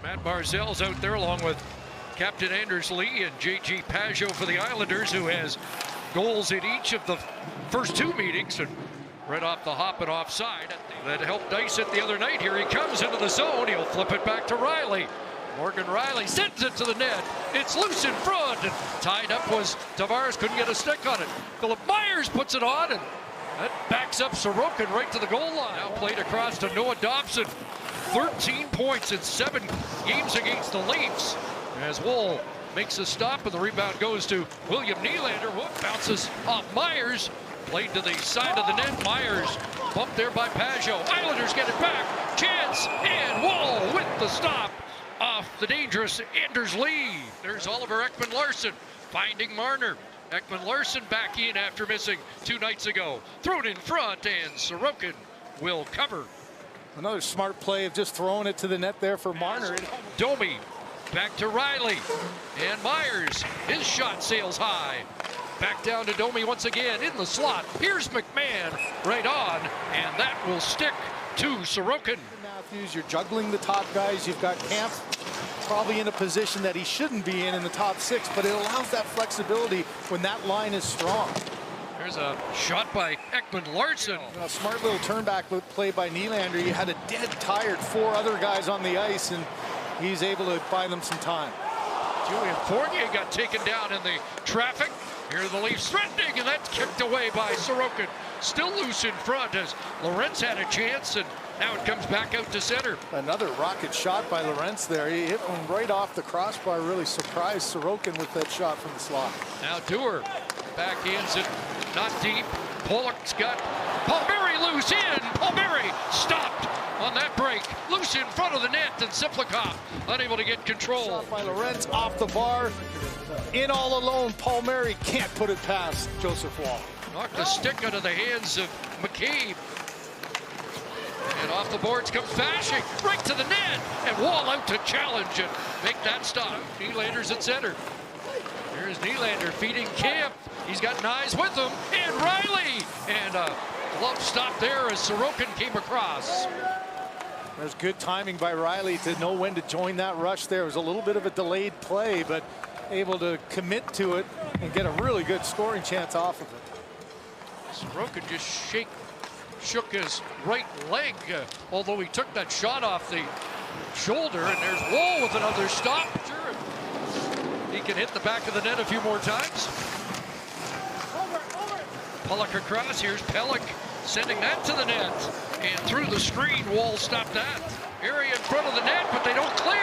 Matt Barzal's out there along with Captain Anders Lee and J.G. Pajot for the Islanders, who has goals in each of the first two meetings. And right off the hop and offside that helped dice it the other night. Here he comes into the zone. He'll flip it back to Riley. Morgan Riley sends it to the net. It's loose in front, and tied up was Tavares. Couldn't get a stick on it. Philip Myers puts it on, and that backs up Sorokin right to the goal line. Now played across to Noah Dobson. 13 points in 7 games against the Leafs. As Woll makes a stop, and the rebound goes to William Nylander. Whoop, bounces off Myers. Played to the side of the net. Myers bumped there by Pajot. Islanders get it back. Chance, and Woll with the stop off the dangerous Anders Lee. There's Oliver Ekman-Larsson finding Marner. Ekman-Larsson back in after missing 2 nights ago. Thrown in front, and Sorokin will cover. Another smart play of just throwing it to the net there for Marner. Domi back to Riley, and Myers, his shot sails high. Back down to Domi once again in the slot. Here's McMann right on, and that will stick to Sorokin. Matthews, you're juggling the top guys. You've got Camp probably in a position that he shouldn't be in the top 6, but it allows that flexibility when that line is strong. There's a shot by Ekman-Larsson. A smart little turnback play by Nylander. You had a dead tired 4 other guys on the ice, and he's able to buy them some time. Julian Fournier got taken down in the traffic. Here are the Leafs threatening, and that's kicked away by Sorokin. Still loose in front as Lorentz had a chance, and now it comes back out to center. Another rocket shot by Lorentz there. He hit one right off the crossbar. Really surprised Sorokin with that shot from the slot. Now Dewar backhands it, not deep. Pollock's got Palmieri loose in. Palmieri stopped on that break. Loose in front of the net, and Siplikov unable to get control. Shot by Lorentz off the bar. In all alone, Palmieri can't put it past Joseph Woll. Knocked the stick out of the hands of McCabe. And off the boards comes Fasching, right to the net, and Woll out to challenge and make that stop. Nylander's at center. Here's Nylander feeding Camp. He's got Nyes with him, and Riley, and a glove stop there as Sorokin came across. There's good timing by Riley to know when to join that rush there. It was a little bit of a delayed play, but able to commit to it and get a really good scoring chance off of it. Sorokin just shook his right leg, although he took that shot off the shoulder, and there's Woll with another stop. Sure, he can hit the back of the net a few more times. Pollock across, here's Pellick sending that to the net, and through the screen, Woll stopped that. Area in front of the net, but they don't clear.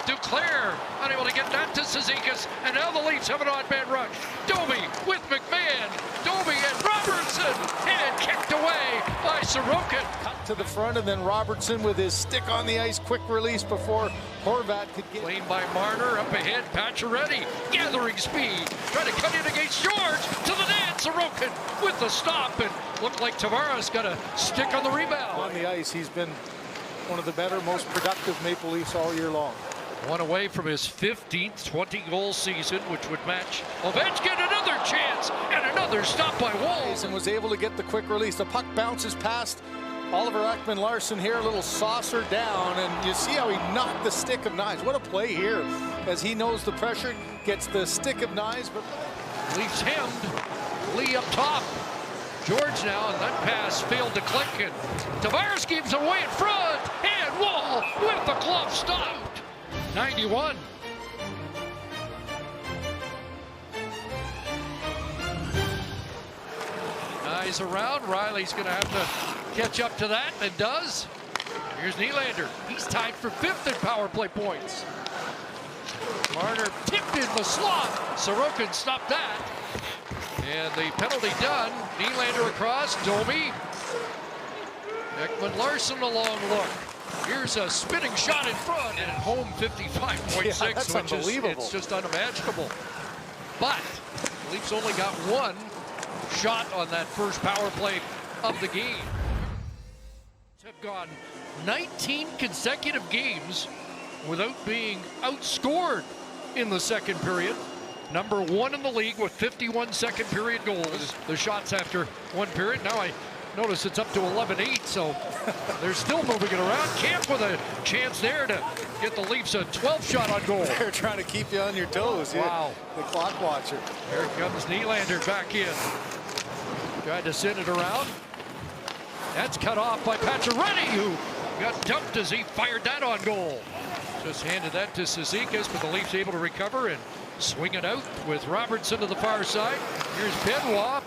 Duclair unable to get that to Cizikas, and now the Leafs have an odd man rush. Domi with McMann, Domi and Robertson, and kicked away by Sorokin. Cut to the front, and then Robertson with his stick on the ice, quick release before Horvat could get. Played by Marner, up ahead, Pacioretty, gathering speed, trying to cut in against George, to the net, Sorokin with the stop, and looked like Tavares got a stick on the rebound. On the ice, he's been one of the better, most productive Maple Leafs all year long. One away from his 15th 20-goal season, which would match Ovechkin. Another chance and another stop by Woll. And was able to get the quick release. The puck bounces past Oliver Ekman-Larsson here, a little saucer down, and you see how he knocked the stick of Nyes. What a play here, as he knows the pressure, gets the stick of Nyes, but Leafs hemmed. Lee up top. George now, and that pass failed to click, and Tavares keeps away in front, and Woll with the glove stopped. 91. Eyes around. Riley's going to have to catch up to that, and does. Here's Nylander. He's tied for 5th in power play points. Marner tipped in the slot. Sorokin stopped that. And the penalty done. Nylander across. Domi. Ekman-Larsson a long look. Here's a spinning shot in front, and at home 55.6, yeah, that's which unbelievable. It's just unimaginable. But the Leafs only got 1 shot on that first power play of the game. Have gone 19 consecutive games without being outscored in the second period. Number 1 in the league with 51 second period goals. The shots after 1 period. Now I notice it's up to 11-8, so They're still moving it around. Camp with a chance there to get the Leafs a 12th shot on goal. They're trying to keep you on your toes. Wow. The clock watcher. Here comes Nylander back in. Tried to send it around. That's cut off by Pacioretty, who got dumped as he fired that on goal. Just handed that to Cizikas, but the Leafs able to recover and swing it out with Robertson to the far side. Here's Benoit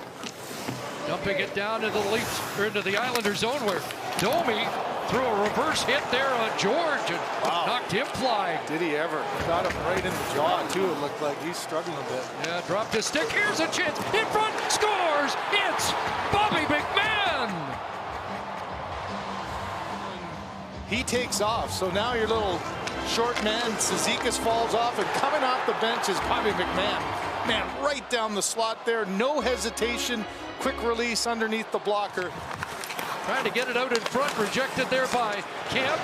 dumping it down into the Leafs, or into the Islander zone, where Domi threw a reverse hit there on George and knocked him flying. Did he ever? Got him right in the jaw, too. It looked like he's struggling a bit. Yeah, dropped his stick. Here's a chance. In front, scores! It's Bobby McMann! He takes off, so now your little short man, Cizikas, falls off, and coming off the bench is Bobby McMann. Man, right down the slot there, no hesitation, quick release underneath the blocker. Trying to get it out in front, rejected there by Kemp.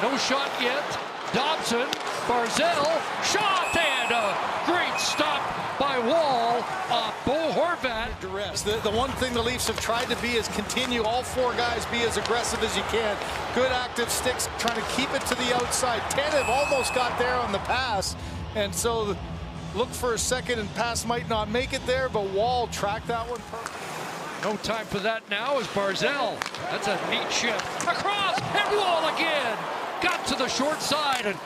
No shot yet. Dobson, Barzell, shot, and a great stop by Woll. Bo Horvat. Duress. The one thing the Leafs have tried to be is continue all four guys, be as aggressive as you can. Good active sticks, trying to keep it to the outside. Tanev almost got there on the pass, and so look for a second, and pass might not make it there, but Woll tracked that one perfect. No time for that now is Barzell. That's a neat shift. Across, and Woll again. Got to the short side and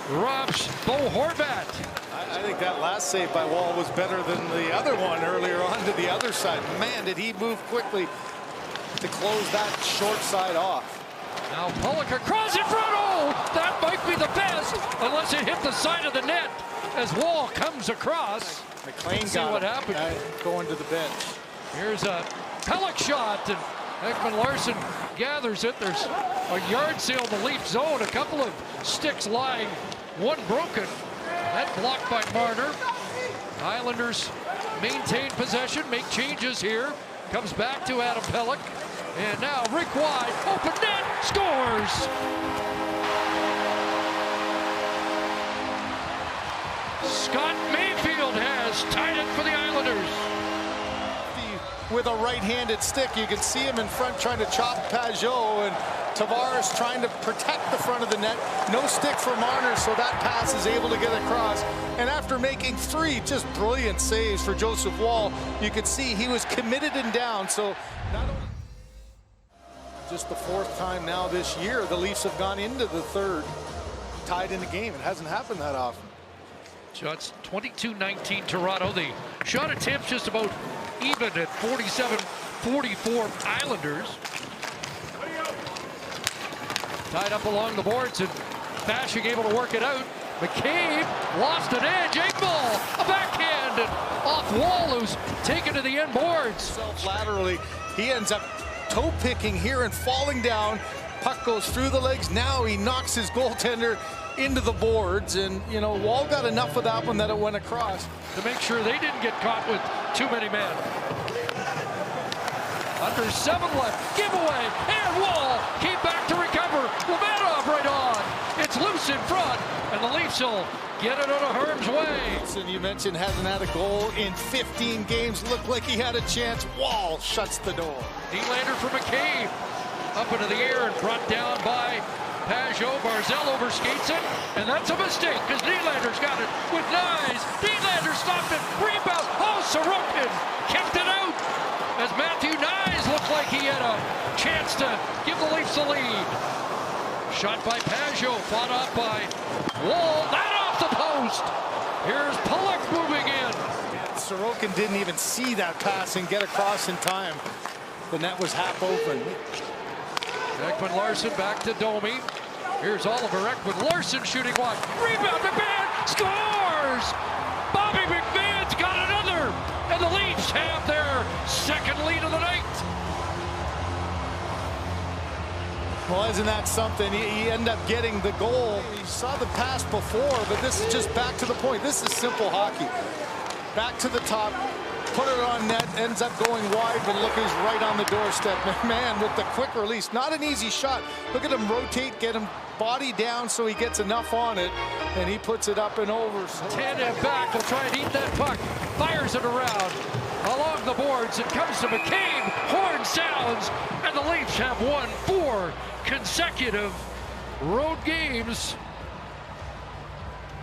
robs Bo Horvat. I think that last save by Woll was better than the other one earlier on to the other side. Man, did he move quickly to close that short side off. Now Pollock across in front. Oh, that might be the best, unless it hit the side of the net as Woll comes across. McLean see what happened. Going to the bench. Here's a Pellick shot, and McMann gathers it. There's a yard sale in the Leaf zone. A couple of sticks lying, one broken. That blocked by Marner. Islanders maintain possession, make changes here. Comes back to Adam Pellick. And now Rick wide, open net, scores! Scott Mayfield has tied it for the Islanders. With a right-handed stick, you can see him in front trying to chop Pajot, and Tavares trying to protect the front of the net. No stick for Marner, so that pass is able to get across. And after making three just brilliant saves for Joseph Woll, you could see he was committed and down. So not only just the fourth time now this year the Leafs have gone into the third tied in the game. It hasn't happened that often. Shots 22-19 Toronto. The shot attempts just about even at 47-44 Islanders. Tied up along the boards, and Bashing able to work it out. McCabe lost an edge. Engvall, a backhand, and off Woll, who's taken to the end boards. Laterally, he ends up toe picking here and falling down. Puck goes through the legs. Now he knocks his goaltender into the boards, and you know, Woll got enough of that one that it went across to make sure they didn't get caught with too many men. Under 7 left, giveaway, and Woll came back to recover. Lemanov right on. It's loose in front, and the Leafs will get it out of harm's way. And you mentioned hasn't had a goal in 15 games. Looked like he had a chance. Woll shuts the door. Nylander for McCabe. Up into the air and brought down by Pajot. Barzell overskates it, and that's a mistake because Nylander's got it with Nyes. Nylander stopped it, rebound. Oh, Sorokin kept it out as Matthew Nyes looked like he had a chance to give the Leafs the lead. Shot by Pajot, fought off by Woll. That off the post. Here's Pollock moving in. Sorokin didn't even see that pass and get across in time. The net was half open. Ekman Larsson back to Domi. Here's Oliver Ekman Larsson shooting wide. Rebound, McMann scores! Bobby McMann's got another! And the Leafs have their second lead of the night. Well, isn't that something? You end up getting the goal. You saw the pass before, but this is just back to the point. This is simple hockey. Back to the top. Put it on net, ends up going wide, but look who's right on the doorstep. McMann with the quick release. Not an easy shot. Look at him rotate, get him body down so he gets enough on it, and he puts it up and over. Tanev back, will try and eat that puck. Fires it around. along the boards. It comes to McCabe. Horn sounds, and the Leafs have won 4 consecutive road games,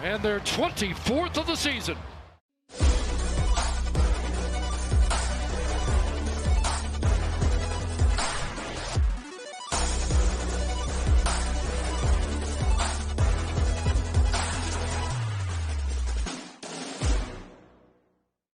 and their 24th of the season.